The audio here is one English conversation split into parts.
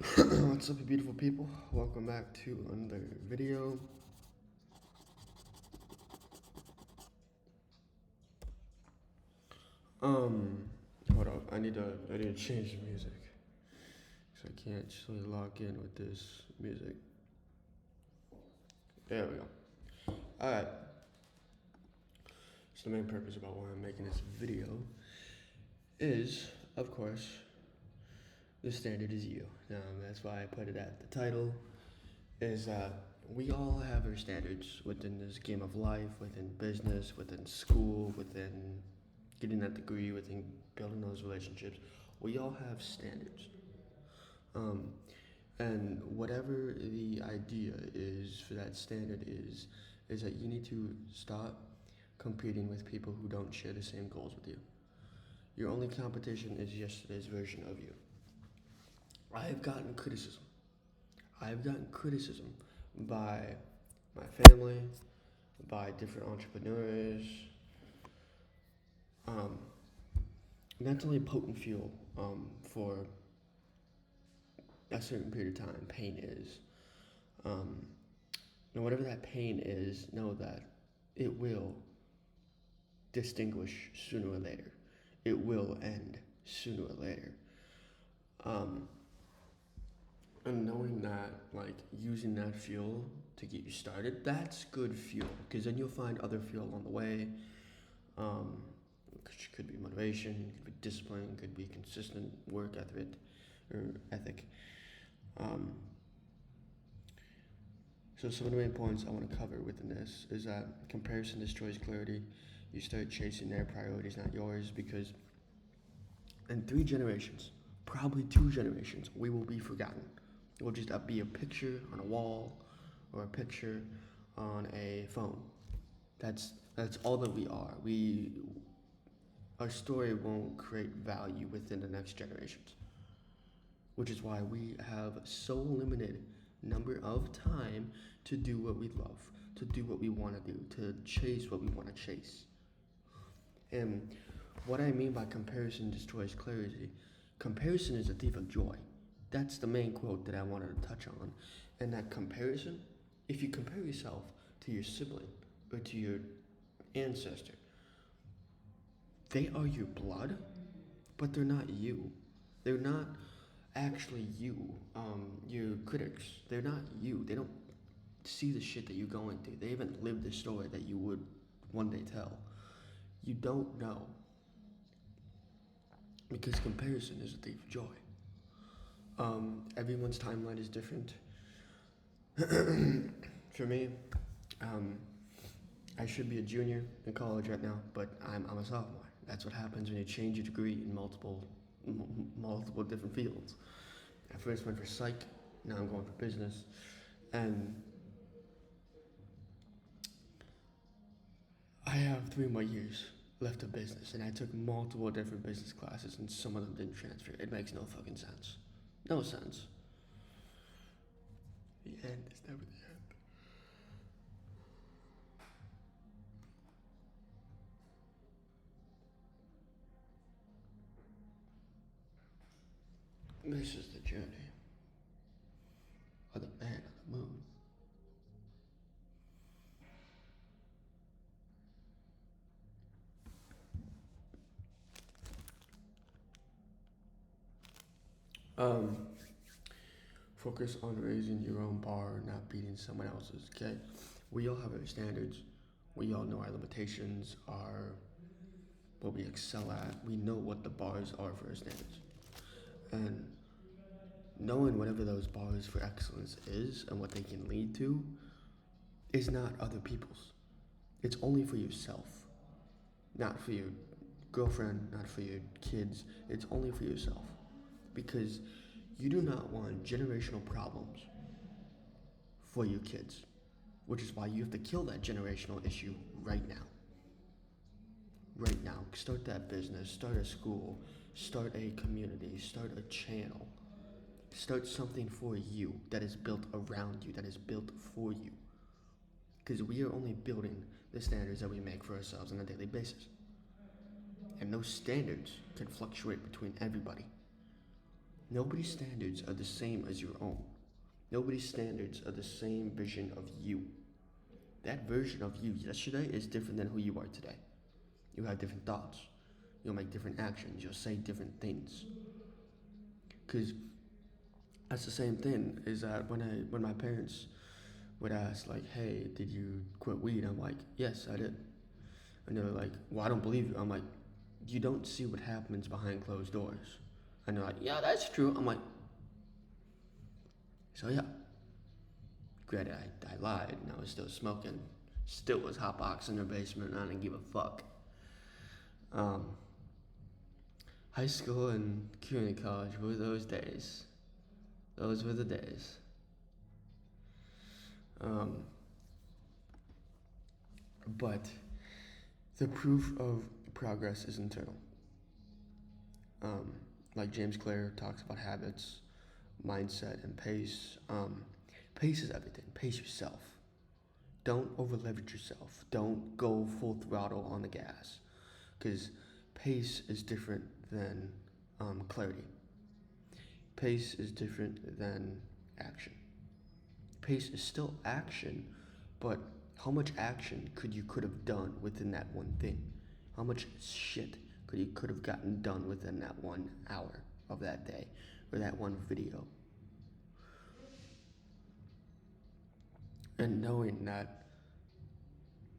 What's up, you beautiful people? Welcome back to another video. Um, Hold up. I need to change the music because I can't actually log in with this music. There we go. All right. So the main purpose about why I'm making this video is, of course, the standard is you. That's why I put it at the title. Is that we all have our standards within this game of life, within business, within school, within getting that degree, within building those relationships. We all have standards. Um, and whatever the idea is for that standard is that you need to stop competing with people who don't share the same goals with you. Your only competition is yesterday's version of you. I have gotten criticism. I've gotten criticism by my family, by different entrepreneurs. Um, and that's only potent fuel for a certain period of time. Pain is. Um, and whatever that pain is, know that it will distinguish sooner or later. It will end sooner or later. Um, and knowing that, like, using that fuel to get you started, that's good fuel. Because then you'll find other fuel along the way. Um, which could be motivation, could be discipline, could be consistent work ethic. Um, so some of the main points I want to cover within this is that comparison destroys clarity. You start chasing their priorities, not yours, because in 3 generations, probably 2 generations, we will be forgotten. It will just be a picture on a wall or a picture on a phone. That's all that we are. Our story won't create value within the next generations, which is why we have so limited number of time to do what we love, to do what we want to do, to chase what we want to chase. And what I mean by comparison destroys clarity, comparison is a thief of joy. That's the main quote that I wanted to touch on. And that comparison, if you compare yourself to your sibling or to your ancestor, they are your blood, but they're not you. They're not actually you. Your critics, they're not you. They don't see the shit that you're going through. They haven't lived the story that you would one day tell. You don't know because comparison is a thief of joy. Everyone's timeline is different. For me, um, I should be a junior in college right now, but I'm a sophomore. That's what happens when you change your degree in multiple different fields. I first went for psych, now I'm going for business, and I have 3 more years left of business, and I took multiple different business classes, and some of them didn't transfer. It makes no fucking sense. No sense. The end is never the end. This is the journey of the man on the moon. Um, Focus on raising your own bar, not beating someone else's. Okay, we all have our standards. We all know our limitations, our what we excel at. We know what the bars are for our standards, and knowing whatever those bars for excellence is and what they can lead to is not other people's. It's only for yourself, not for your girlfriend, not for your kids. It's only for yourself, because you do not want generational problems for your kids, which is why you have to kill that generational issue right now. Right now, start that business, start a school, start a community, start a channel. Start something for you that is built around you, that is built for you. Because we are only building the standards that we make for ourselves on a daily basis. And those standards can fluctuate between everybody. Nobody's standards are the same as your own. Nobody's standards are the same vision of you. That version of you yesterday is different than who you are today. You have different thoughts. You'll make different actions. You'll say different things. Because that's the same thing. Is that when my parents would ask like, "Hey, did you quit weed?" I'm like, "Yes, I did." And they're like, "Well, I don't believe you." I'm like, "You don't see what happens behind closed doors." And they're like, "Yeah, that's true." I'm like, "So yeah." Granted, I lied and I was still smoking. Still was hotboxing in their basement and I didn't give a fuck. Um, High school and community college were those days. Those were the days. Um, but the proof of progress is internal. Um, like James Clear talks about habits, mindset, and pace. Pace is everything. Pace yourself. Don't over leverage yourself. Don't go full throttle on the gas. Because pace is different than clarity. Pace is different than action. Pace is still action, but how much action could have done within that one thing? How much shit could have gotten done within that 1 hour of that day or that one video? And knowing that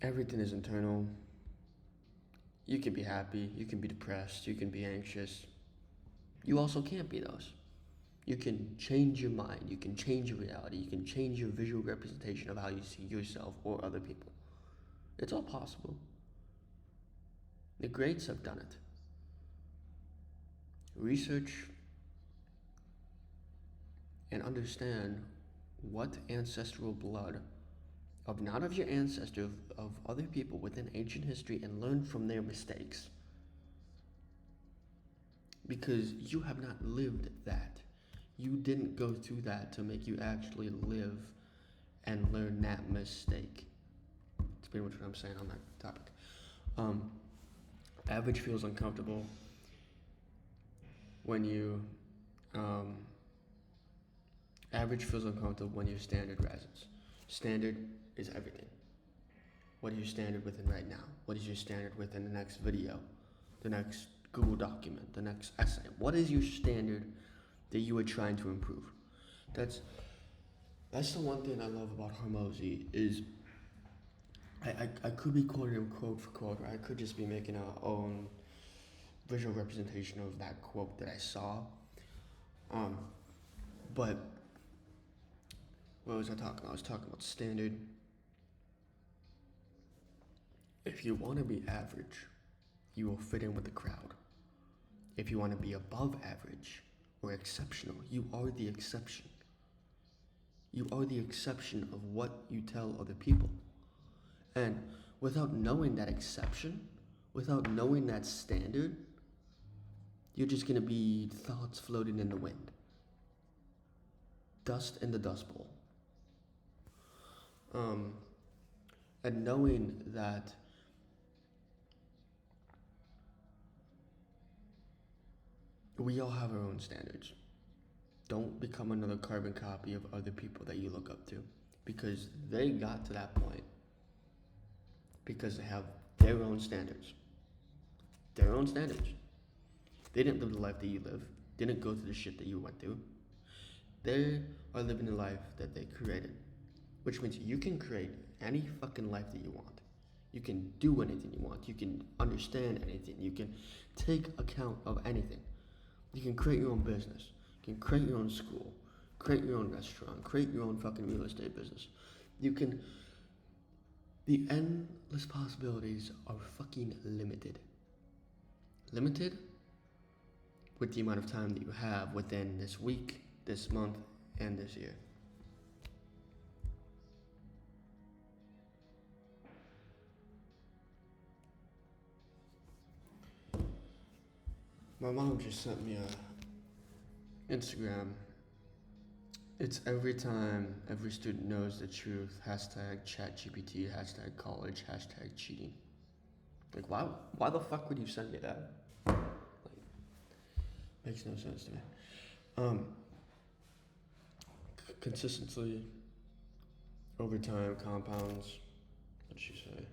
everything is internal, you can be happy, you can be depressed, you can be anxious. You also can't be those. You can change your mind, you can change your reality, you can change your visual representation of how you see yourself or other people. It's all possible. The greats have done it. Research and understand what ancestral blood of not of your ancestor, of other people within ancient history, and learn from their mistakes. Because you have not lived that. You didn't go through that to make you actually live and learn that mistake. That's pretty much what I'm saying on that topic. Average feels uncomfortable when you average feels uncomfortable when your standard rises. Standard is everything. What is your standard within right now? What is your standard within the next video, the next Google document, the next essay? What is your standard that you are trying to improve? That's the one thing I love about Hormozi is I could be quoting him quote for quote, or I could just be making our own visual representation of that quote that I saw. But what was I talking about? I was talking about standard. If you want to be average, you will fit in with the crowd. If you want to be above average or exceptional, you are the exception. You are the exception of what you tell other people. And without knowing that exception, without knowing that standard, you're just going to be thoughts floating in the wind. Dust in the dust bowl. And knowing that we all have our own standards. Don't become another carbon copy of other people that you look up to, because they got to that point because they have their own standards. Their own standards. They didn't live the life that you live. They didn't go through the shit that you went through. They are living the life that they created, which means you can create any fucking life that you want. You can do anything you want. You can understand anything. You can take account of anything. You can create your own business. You can create your own school. Create your own restaurant. Create your own fucking real estate business. You can... The endless possibilities are fucking limited. Limited with the amount of time that you have within this week, this month, and this year. My mom just sent me a Instagram. It's every time every student knows the truth, hashtag ChatGPT, hashtag college, hashtag cheating. Like, why the fuck would you send me that? Like, makes no sense to me. Um, Consistency over time compounds. What did she say?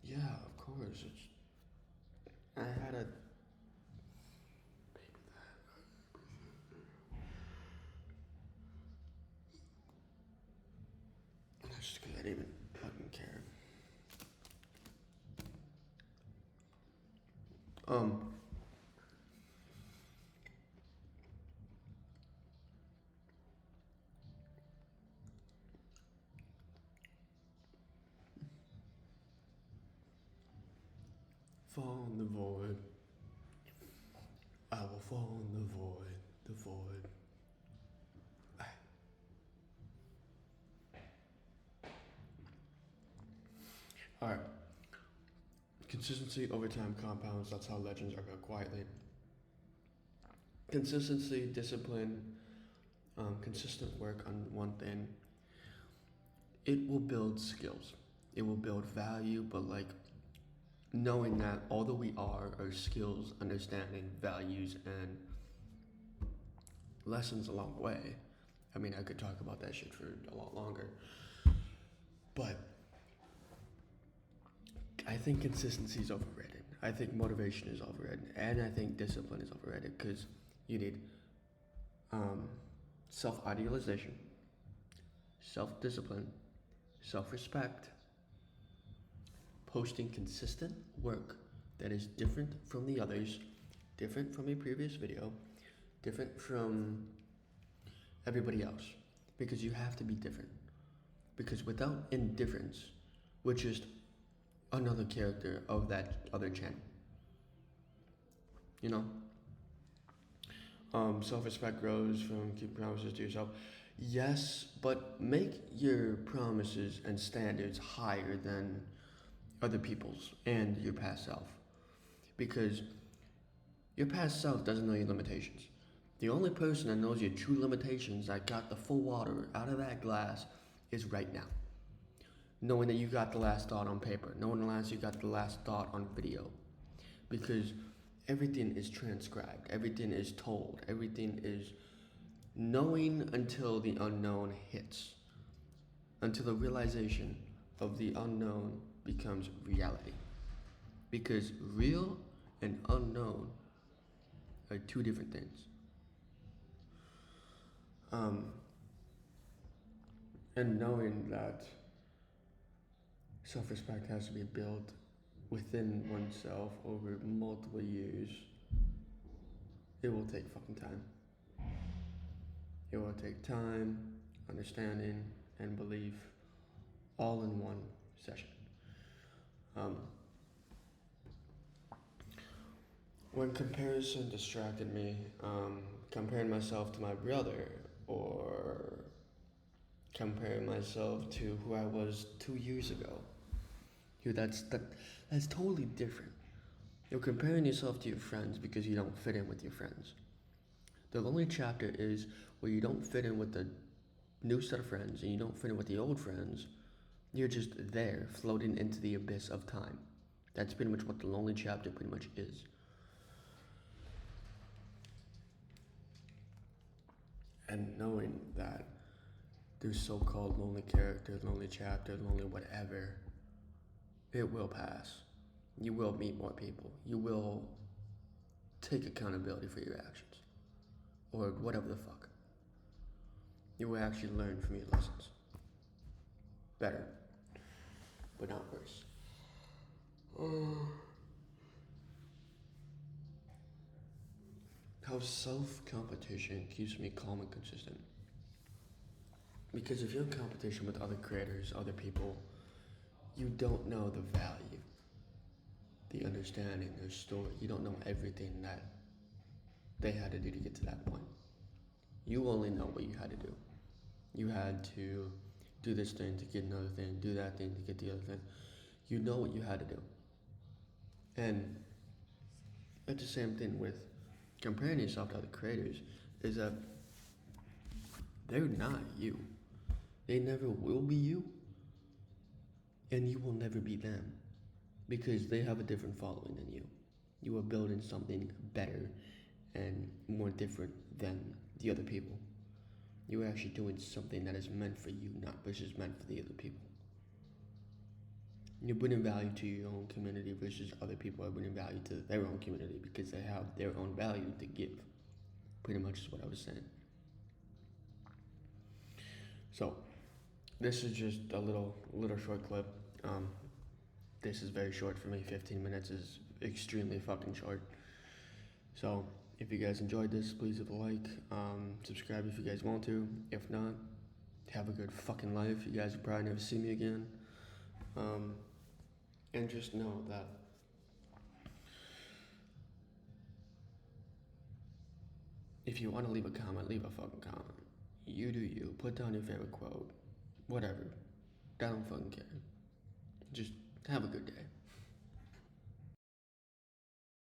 Yeah, of course. I had a. That's just because I didn't even fucking care. Um, Fall in the void. I will fall in the void. The void. Alright. Consistency over time compounds. That's how legends are built quietly. Consistency, discipline, consistent work on one thing. It will build skills. It will build value, but like knowing that all that we are skills, understanding, values, and lessons along the way. I mean, I could talk about that shit for a lot longer. But I think consistency is overrated. I think motivation is overrated. And I think discipline is overrated because you need self idealization, self discipline, self respect, posting consistent work that is different from the others, different from a previous video, different from everybody else. Because you have to be different. Because without indifference, we're just another character of that other channel. You know? Self respect grows from keeping promises to yourself. Yes, but make your promises and standards higher than other people's and your past self. Because your past self doesn't know your limitations. The only person that knows your true limitations that got the full water out of that glass is right now. Knowing that you got the last thought on paper, knowing you got the last thought on video. Because everything is transcribed, everything is told, everything is knowing until the unknown hits, until the realization of the unknown becomes reality. Because real and unknown are two different things. And knowing that self-respect has to be built within oneself over multiple years, it will take fucking time. It will take time, understanding, and belief all in one session. When comparison distracted me, comparing myself to my brother or comparing myself to who I was 2 years ago, that's totally different. You're comparing yourself to your friends because you don't fit in with your friends. The lonely chapter is where you don't fit in with the new set of friends and you don't fit in with the old friends. You're just there, floating into the abyss of time. That's pretty much what the lonely chapter pretty much is. And knowing that there's so-called lonely character, lonely chapter, lonely whatever, it will pass. You will meet more people. You will take accountability for your actions. Or whatever the fuck. You will actually learn from your lessons. Better. But not worse. How self-competition keeps me calm and consistent. Because if you're in competition with other creators, other people, you don't know the value, the understanding, their story. You don't know everything that they had to do to get to that point. You only know what you had to do. You had to do this thing to get another thing, do that thing to get the other thing. You know what you had to do. And it's the same thing with comparing yourself to other creators, is that they're not you. They never will be you, and you will never be them. because they have a different following than you. You are building something better and more different than the other people. You are actually doing something that is meant for you, not versus meant for the other people. You're bringing value to your own community versus other people are bringing value to their own community because they have their own value to give. Pretty much is what I was saying. So, this is just a little short clip. Um, this is very short for me. 15 minutes is extremely fucking short. So, if you guys enjoyed this, please hit a like. Subscribe if you guys want to. If not, have a good fucking life. You guys will probably never see me again. And just know that if you want to leave a comment, leave a fucking comment. You do you. Put down your favorite quote. Whatever. I don't fucking care. Just have a good day.